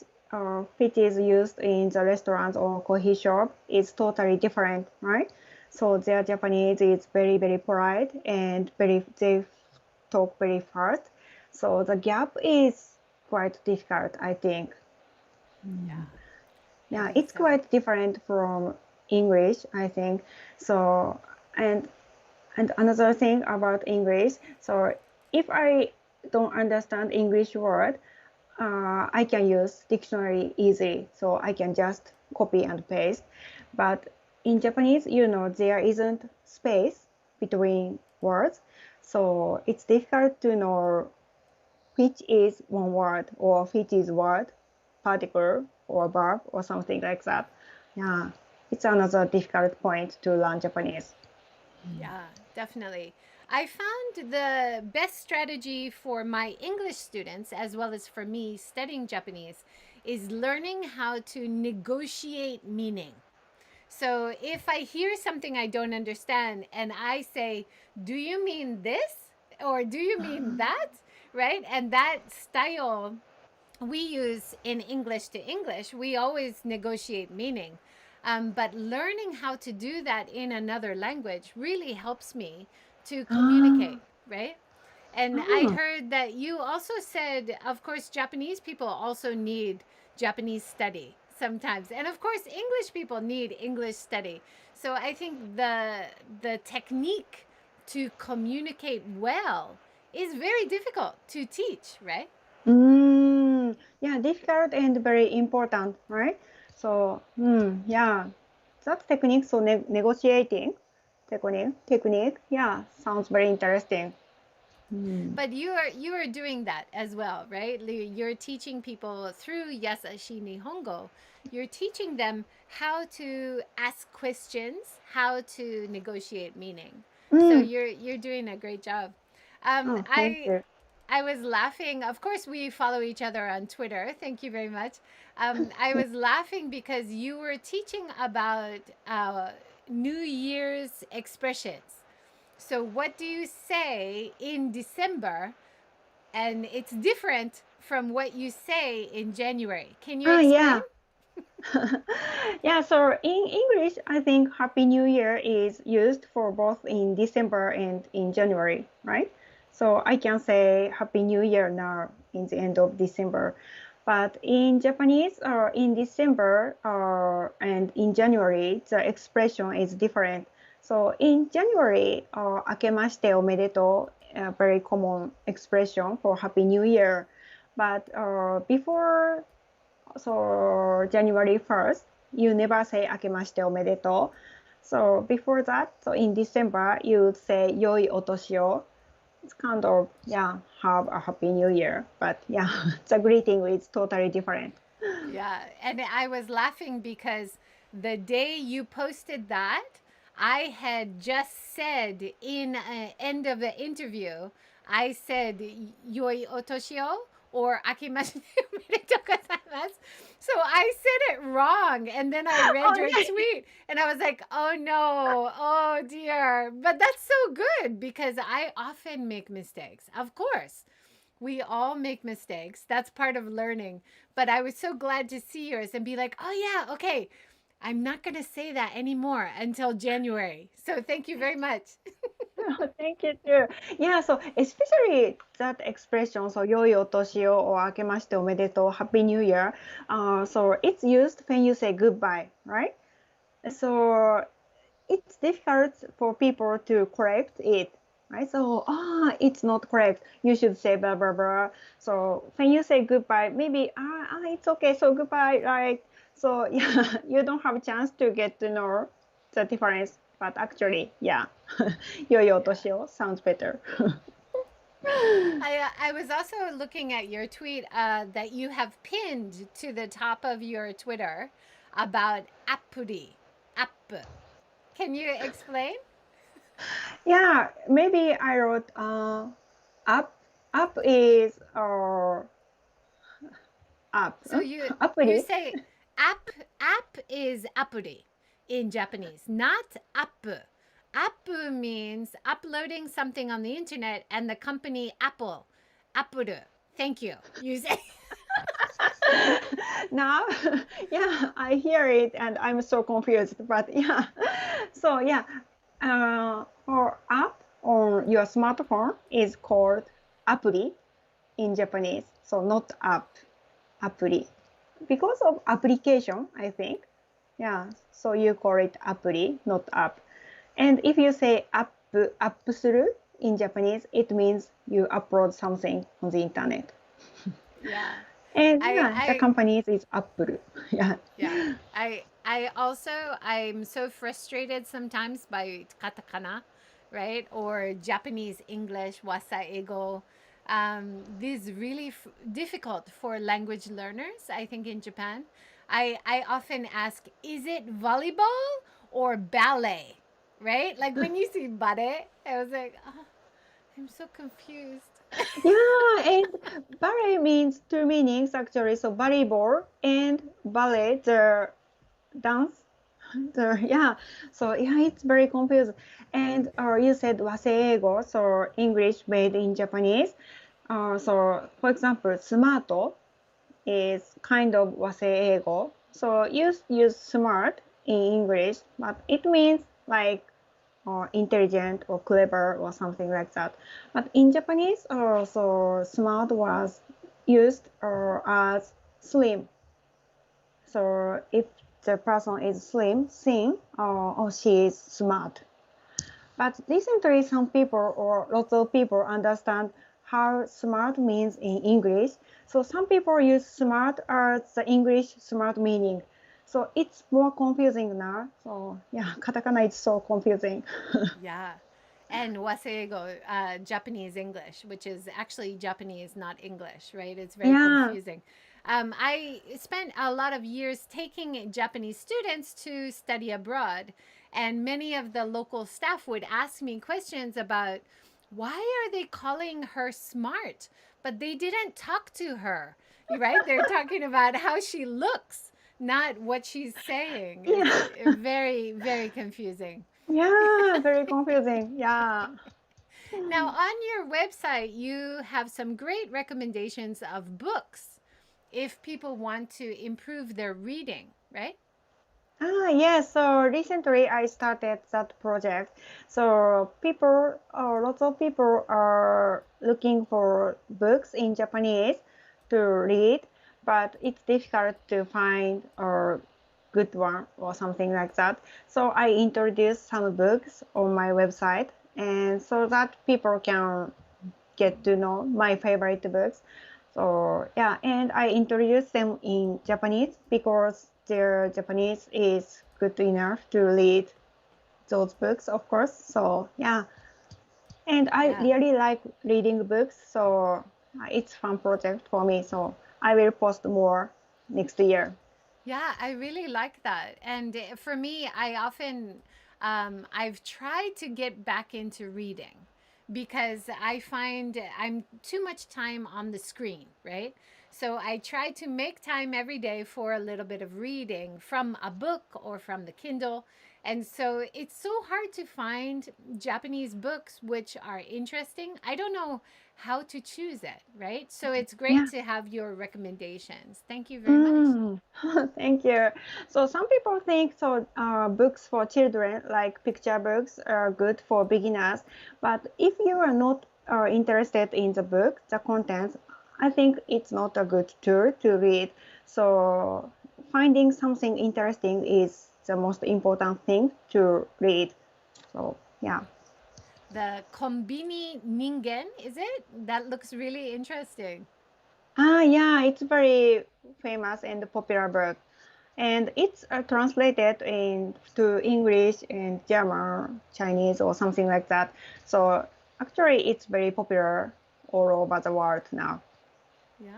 which is used in the restaurants or coffee shop is totally different, right? So their Japanese is very, very polite and they talk very fast. So the gap is quite difficult, I think. Yeah, I Yeah, think it's so. quite different from English, I think. So and and another thing about English, so if I don't understand English word, I can use dictionary easy, so I can just copy and paste. But in Japanese, there isn't space between words, so it's difficult to know which is one word or which is word, particle or verb or something like that. Yeah, it's another difficult point to learn Japanese. Yeah, definitely. I found the best strategy for my English students, as well as for me studying Japanese, is learning how to negotiate meaning. So if I hear something I don't understand and I say, do you mean this? Or do you mean that? right? And that style we use in English to English. We always negotiate meaning. But learning how to do that in another language really helps me to communicate, Ah, right? And I ah, heard that you also said, of course, Japanese people also need Japanese study sometimes. And of course, English people need English study. So I think the technique to communicate well is very difficult to teach, right? yeah, difficult and very important, right? So, yeah, that technique, so negotiating technique, yeah, sounds very interesting. Mm. But you are doing that as well, right? You're teaching people through YasashiNihongo. You're teaching them how to ask questions, how to negotiate meaning. So Mm. you're doing a great job. Oh, thank I you. I was laughing. Of course, we follow each other on Twitter. Thank you very much. I was laughing because you were teaching about New Year's expressions. So, what do you say in December? And it's different from what you say in January. Can you Ah, explain? yeah. Yeah, so in English, I think Happy New Year is used for both in December and in January, right? So I can say Happy New Year now in the end of December. But in Japanese, in December and in January, the expression is different. So in January, 明けましておめでとう, a very common expression for Happy New Year. But before January 1st, you never say 明けましておめでとう. So before that, so in December, you say 良いお年を. It's kind of, yeah, have a happy new year. But yeah, the greeting is totally different. Yeah. And I was laughing because the day you posted that, I had just said in the end of the interview, I said "Yoi otoshio" or "Akimashite omedetou gozaimasu." So I said it wrong, and then I read Oh, your yeah. tweet, and I was like, "Oh no, oh dear!" But that's so good because I often make mistakes. Of course, we all make mistakes. That's part of learning. But I was so glad to see yours and be like, "Oh yeah, okay." I'm not going to say that anymore until January. So thank you very much. Thank you too. Yeah, so especially that expression, so 良いお年を or 明けましておめでとう, Happy New Year. So it's used when you say goodbye, right? So it's difficult for people to correct it, right? So, it's not correct. You should say blah, blah, blah. So when you say goodbye, maybe, it's okay. So goodbye, right? So yeah, you don't have a chance to get to know the difference. But actually, yeah, 良いお Yeah. 年を sounds better. I was also looking at your tweet that you have pinned to the top of your Twitter about appuri, app. Can you explain? Yeah, maybe I wrote up. Up is up. So you アプリ say app is appuri in Japanese, not app. App means uploading something on the internet and the company Apple. Apple. Thank you. You say now, yeah, I hear it and I'm so confused. But yeah, so yeah, for app on your smartphone is called アプリ in Japanese. So not app, アプリ because of application, I think. Yeah, so you call it アプリ, not app. And if you say app, アップする in Japanese, it means you upload something on the internet. yeah. And yeah, the I company is Apple. Yeah. Yeah. I also I'm so frustrated sometimes by katakana, right? Or Japanese English, wasa ego. This is really difficult for language learners, I think in Japan. I often ask, is it volleyball or ballet? Right? Like when you see ballet, I was like, oh, I'm so confused. Yeah, and ballet means two meanings actually. So volleyball and ballet, the dance. Yeah. So yeah, it's very confusing. And you said 和製英語, so English made in Japanese. So, for example, smart is kind of 和製英語. So you use smart in English, but it means like intelligent or clever or something like that. But in Japanese, so smart was used as slim. So if the person is slim, thin, or she is smart. But recently, some people or lots of people understand how smart means in English. So some people use smart as the English smart meaning. So it's more confusing now. So yeah, katakana is so confusing. Yeah. And waseigo, Japanese English, which is actually Japanese, not English, right? It's very Yeah. confusing. I spent a lot of years taking Japanese students to study abroad, and many of the local staff would ask me questions about why are they calling her smart, but they didn't talk to her, right? They're talking about how she looks, not what she's saying. Yeah. It's very, very confusing. Yeah, very confusing. Yeah. Now, on your website, you have some great recommendations of books if people want to improve their reading, right? Yes. So recently I started that project. So lots of people are looking for books in Japanese to read, but it's difficult to find a good one or something like that. So I introduced some books on my website, and so that people can get to know my favorite books. So yeah, and I introduced them in Japanese because their Japanese is good enough to read those books, of course. So yeah, and I Yeah. really like reading books, so it's fun project for me. So I will post more next year. Yeah, I really like that. And for me, I've tried to get back into reading because I find I'm too much time on the screen, right? So I try to make time every day for a little bit of reading from a book or from the Kindle. And so it's so hard to find Japanese books which are interesting. I don't know how to choose it, right? So it's great Yeah. to have your recommendations. Thank you very much. Mm. Thank you. So some people think so books for children, like picture books, are good for beginners. But if you are not interested in the book, the contents, I think it's not a good tool to read. So finding something interesting is the most important thing to read. So yeah. The Kombini Ningen, is it? That looks really interesting. Yeah, it's very famous and popular book. And it's translated into English and German, Chinese, or something like that. So actually, it's very popular all over the world now. Yeah,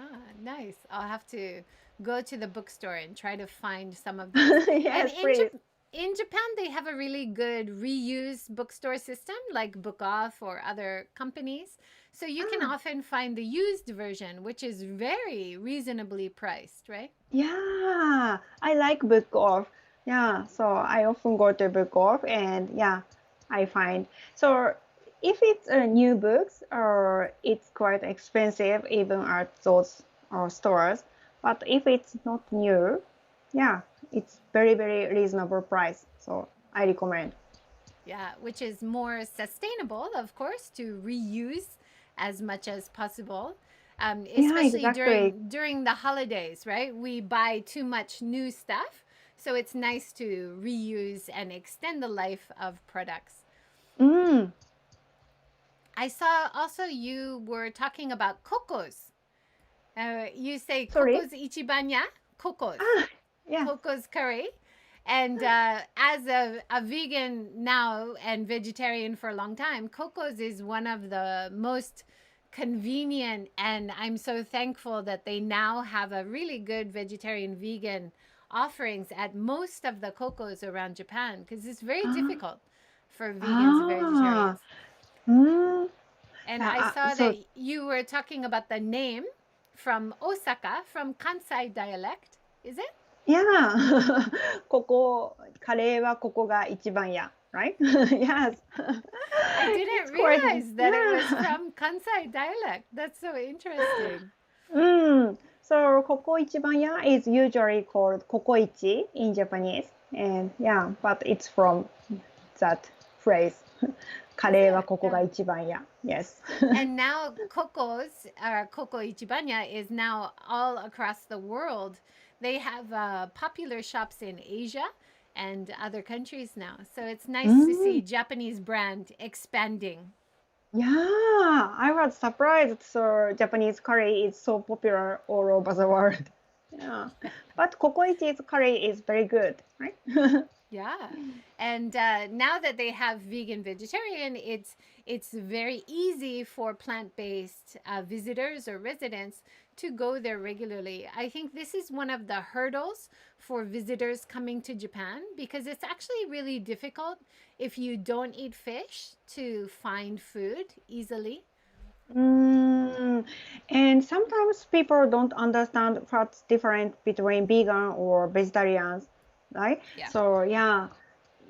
nice. I'll have to go to the bookstore and try to find some of those. And Yes, please. In Japan, they have a really good reuse bookstore system like Book Off or other companies. So you can Ah, often find the used version, which is very reasonably priced, right? yeah, I like book off. Yeah, so I often go to book off, and yeah, I find so if it's a new books or it's quite expensive even at those stores. But if it's not new, yeah, it's very reasonable price. So I recommend. Yeah, which is more sustainable, of course, to reuse as much as possible. Yeah, Especially exactly. during the holidays, right? We buy too much new stuff, so it's nice to reuse and extend the life of products. Mm, I saw also you were talking about kokos. You say sorry. kokos ichibanya, kokos. Ah, yeah. Coco's curry. And as a vegan now and vegetarian for a long time, Coco's is one of the most convenient. And I'm so thankful that they now have a really good vegetarian vegan offerings at most of the Cocos around Japan because it's very Ah, difficult for vegans and ah, vegetarians. mm, And yeah, I saw so that you were talking about the name from Osaka, from Kansai dialect. Is it? いやーここ、カレーはここが一番や。right? Yes. I It's didn't quite, realize that it was yeah. from Kansai dialect. That's so interesting. So Kokoichibanya is usually called Kokoichi in Japanese. And yeah, but it's from that phrase. Is カレーは it? ここ Yeah. が一番や. Yes. And now Coco's, or Coco Ichibanya, is now all across the world. They have popular shops in Asia and other countries now. So it's nice to see Japanese brand expanding. Yeah, I was surprised. So Japanese curry is so popular all over the world. Yeah, but Kokoichi's curry is very good, right? Yeah, and now that they have vegan vegetarian, it's very easy for plant-based visitors or residents to go there regularly. I think this is one of the hurdles for visitors coming to Japan because it's actually really difficult if you don't eat fish to find food easily. Mm, and sometimes people don't understand what's different between vegan or vegetarians, right? Yeah. So yeah,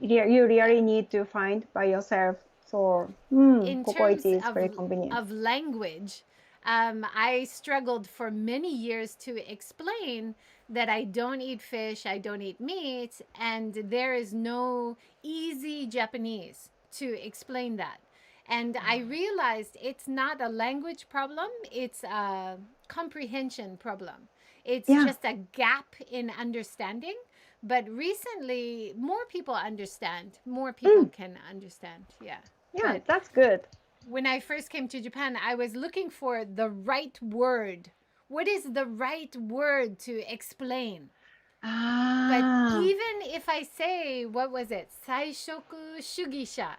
you Yeah. really need to find by yourself. So In terms Kokoichi is very convenient. of language, I struggled for many years to explain that I don't eat fish, I don't eat meat, and there is no easy Japanese to explain that. And I realized it's not a language problem, it's a comprehension problem. It's Yeah, just a gap in understanding. But recently, more people understand, more people mm, can understand. Yeah. yeah, But that's good. when I first came to Japan, I was looking for the right word. What is the right word to explain? But Ah, even if I say, what was it? 菜食主義者.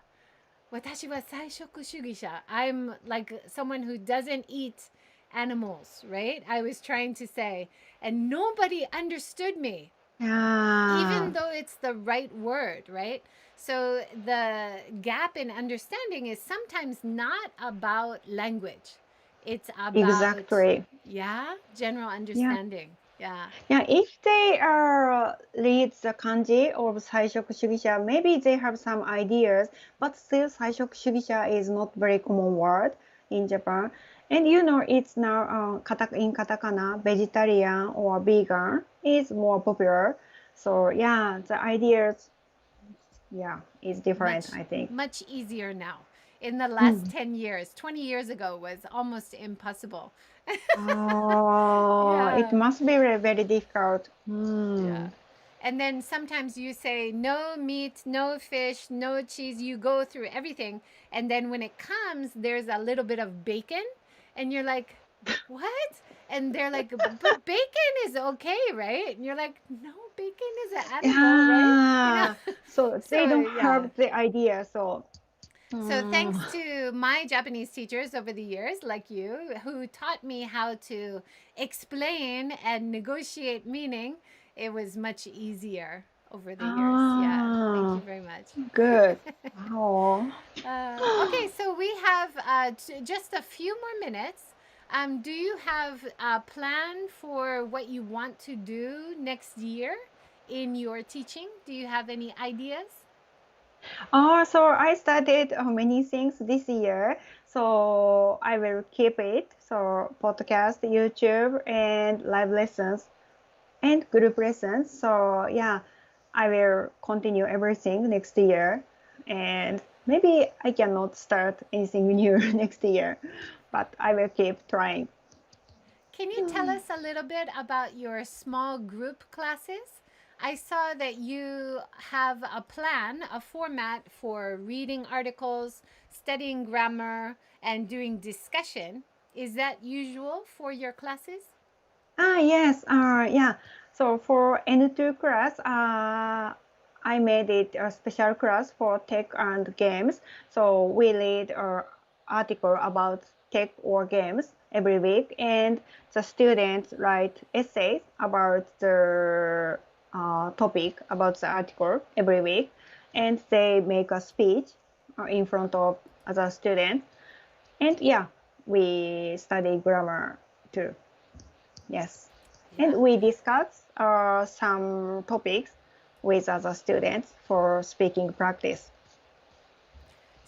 私は菜食主義者. I'm like someone who doesn't eat animals, right? I was trying to say, and nobody understood me yeah. even though it's the right word, right? So the gap in understanding is sometimes not about language. It's about, Exactly. yeah, general Yeah. understanding. Yeah. Yeah. If they read the kanji of 菜食主義者, maybe they have some ideas, but still 菜食主義者 is not very common word in Japan. And it's now in katakana, vegetarian or vegan is more popular. So yeah, the ideas, yeah, is different, Much, I think. much easier now. In the last Mm. 10 years, 20 years ago was almost impossible. Oh, it Yeah. must be very, very difficult. Yeah. And then sometimes you say no meat, no fish, no cheese. You go through everything. And then when it comes, there's a little bit of bacon. And you're like, what? And they're like, but bacon is okay, right? And you're like, no, bacon is an animal, right? You know? Yeah. So they So, don't yeah. have the idea. So, So, thanks mm, to my Japanese teachers over the years, like you, who taught me how to explain and negotiate meaning, it was much easier over the years. Yeah. Thank you ah, very much. good. Oh. Okay, so we have just a few more minutes. Do you have a plan for what you want to do next year in your teaching? Do you have any ideas? So I started many things this year. So I will keep it. So podcast, YouTube, and live lessons and group lessons. So yeah, I will continue everything next year. And maybe I cannot start anything new next year, but I will keep trying. Can you tell us a little bit about your small group classes? I saw that you have a plan, a format for reading articles, studying grammar, and doing discussion. Is that usual for your classes? Yes, yeah. So for N2 class, I made it a special class for tech and games. So we read an article about tech or games every week, and the students write essays about the topic about the article every week, and they make a speech in front of other students. And yeah, we study grammar too. Yes. Yeah. And we discuss some topics with other students for speaking practice.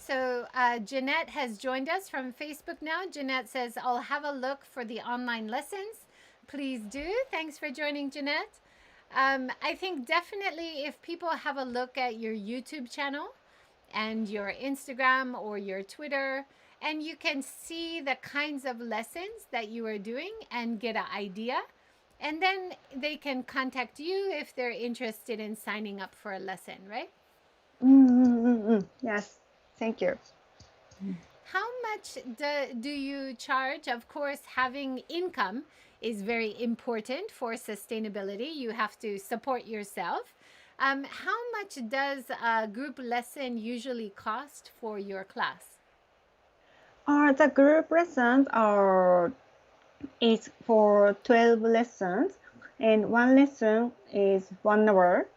So Jeanette has joined us from Facebook now. Jeanette says, I'll have a look for the online lessons. Please do. Thanks for joining, Jeanette. I think definitely if people have a look at your YouTube channel and your Instagram or your Twitter, and you can see the kinds of lessons that you are doing and get an idea. And then they can contact you if they're interested in signing up for a lesson, right? Yes, thank you. How much do you charge? Of course, having income is very important for sustainability. You have to support yourself. How much does a group lesson usually cost for your class? The group lessons is for 12 lessons, and one lesson is 1 hour,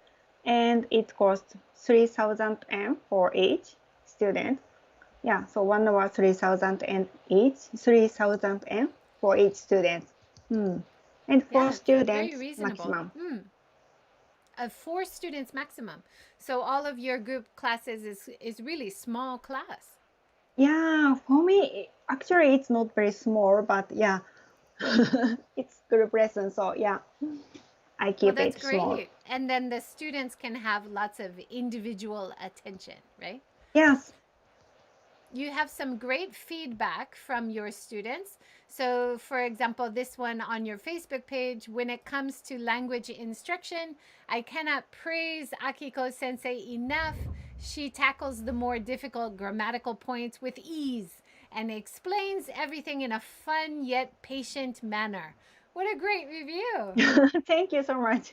and it costs 3,000 yen for each student. Yeah, so 1 hour 3,000 yen each, 3,000 yen for each student. And for Yeah, students, very reasonable. maximum. 4 students maximum. So all of your group classes is really small class. Yeah, for me, actually, it's not very small, but yeah, it's group lesson, so yeah, I Well, keep that's it small. great. And then the students can have lots of individual attention, right? Yes. You have some great feedback from your students. So, for example, this one on your Facebook page, when it comes to language instruction, I cannot praise Akiko sensei enough. She tackles the more difficult grammatical points with ease and explains everything in a fun yet patient manner. What a great review. Thank you so much.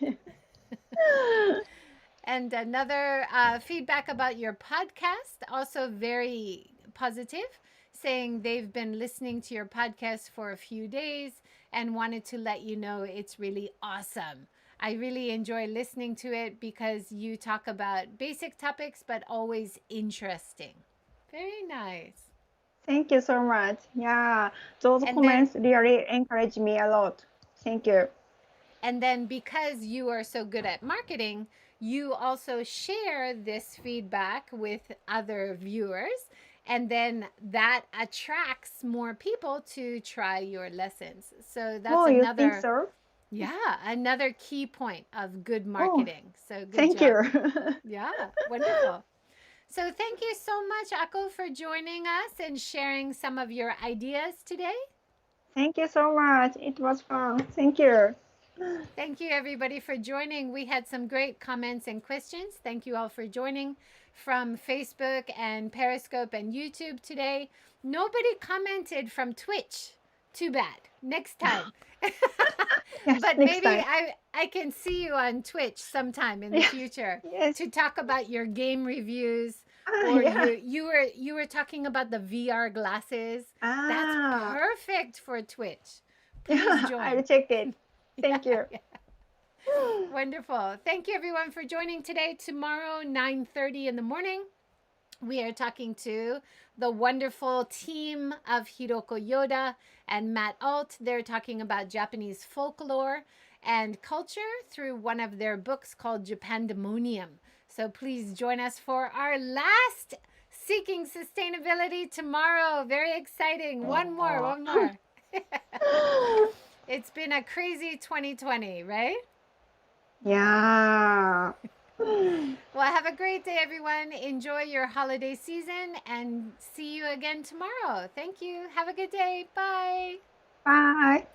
And another feedback about your podcast, also very positive, saying they've been listening to your podcast for a few days and wanted to let you know it's really awesome. I really enjoy listening to it because you talk about basic topics, but always interesting. Very nice. Thank you so much. Yeah, those And then comments really encourage me a lot. Thank you. And then because you are so good at marketing, you also share this feedback with other viewers. And then that attracts more people to try your lessons. So that's Oh, you think another, so? yeah, another key point of good Oh, marketing. So good thank job. you. Yeah, wonderful. So thank you so much, Ako, for joining us and sharing some of your ideas today. Thank you so much. It was fun. Thank you. Thank you, everybody, for joining. We had some great comments and questions. Thank you all for joining from Facebook and Periscope and YouTube today. Nobody commented from Twitch. Too bad. Next time. Yes, But next maybe time. I can see you on Twitch sometime in the future Yes. to talk about your game reviews. Or Yeah. you were talking about the VR glasses. That's Ah, perfect for Twitch. Please yeah, I'll join. check it. Thank you. Yeah. Wonderful. Thank you everyone for joining today. Tomorrow, 9:30 in the morning, we are talking to the wonderful team of Hiroko Yoda and Matt Alt. They're talking about Japanese folklore and culture through one of their books called Japandemonium. So please join us for our last Seeking Sustainability tomorrow. Very exciting. One more. It's been a crazy 2020, right? Yeah. Well, have a great day, everyone. Enjoy your holiday season and see you again tomorrow. Thank you. Have a good day. Bye. Bye.